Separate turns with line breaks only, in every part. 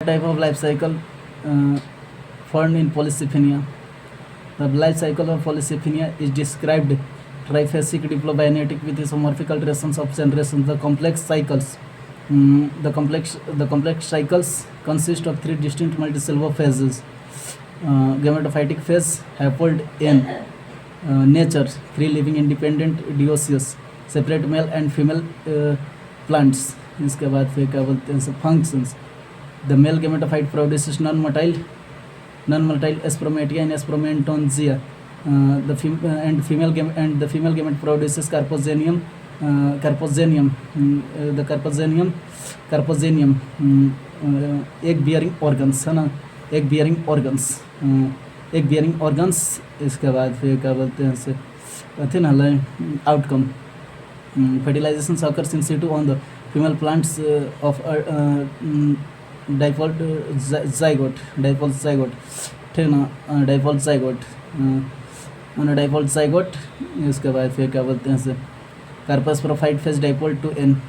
Type of life cycle found in Polycythemia. The life cycle of Polycythemia is described triphasic diplobinetic with isomorphic alterations of generations. The complex cycles consist of three distinct multicellular phases. Gametophytic phase, haploid in nature, free living independent dioecious, separate male and female plants. इसके बाद फिर क्या बोलते हैं functions. The male gametophyte produces non-motile spermatia in spermatonzia. The female gamete produces carpozenium. Egg bearing organs है ना, egg bearing organs. इसके बाद फिर क्या बोलते हैं इसे अथी ना outcome. Fertilization occurs in situ on the female plants of dipole zygote. ठीक ना, dipole zygote. इसके बाद फिर क्या बोलते हैं इसे carpus prophyte phase, dipole to N.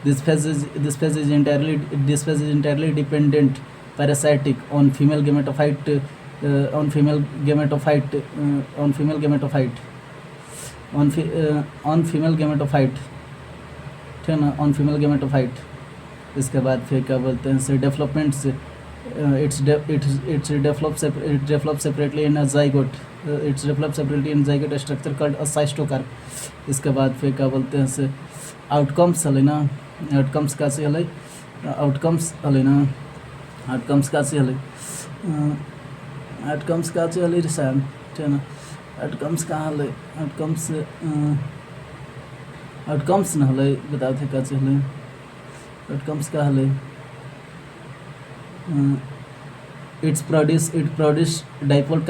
This phase is entirely dependent parasitic on female gametophyte. ठीक ना, on female gametophyte. इसके बाद फिर क्या बोलते हैं इसे डेवलपमेंट से it develops separately in a zygote. Structure called a cystocarp. इसके बाद फिर क्या बोलते हैं इसे आउटकम्स हले ना, आउटकम्स का से हले आउटकम्स रिसाम. ठीक ना, आउटकम्स का हले आउटकम्स ना हले बताओ थे का से हले outcomes का हले. It produced dipole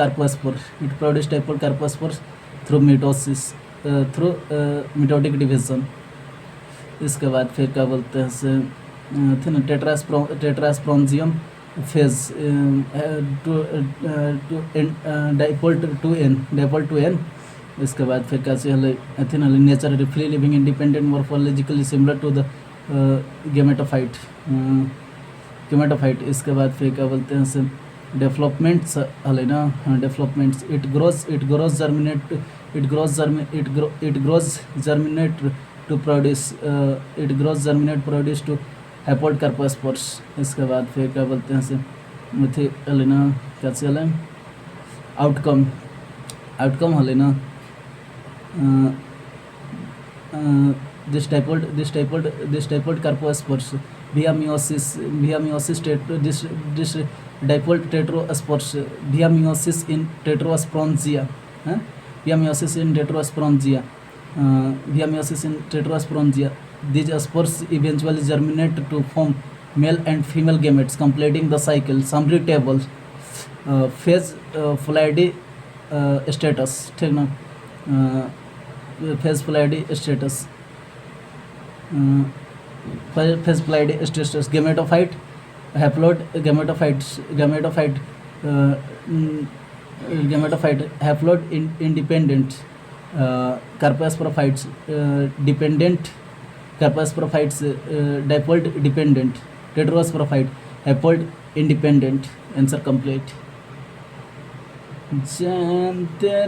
carpospores through mitosis, through mitotic division. इसके बाद फिर क्या बोलते हैं इसे tetraspongium phase to dipole to N. इसके बाद फिर क्या हले nature free living independent morphologically similar to the gametophyte. इसके बाद फिर क्या बोलते हैं इसे डेवलपमेंट्स हले ना, developments. It grows germinate to produce to haploid carpospores. इसके बाद फिर क्या बोलते हैं इसे मुझे हले ना क्या से हले आउटकम हले ना. This dipole carpospores via meiosis this dipole tetraspores via meiosis in tetrasprongia. These spores eventually germinate to form male and female gametes, completing the cycle. Summary table. Phase Flaidi status. ठीक ना, phase Flaidi status. Gametophyte, haploid, haploid independent, carposprophytes dependent, dipole dependent, tetrasprophyte, haploid independent. Answer complete.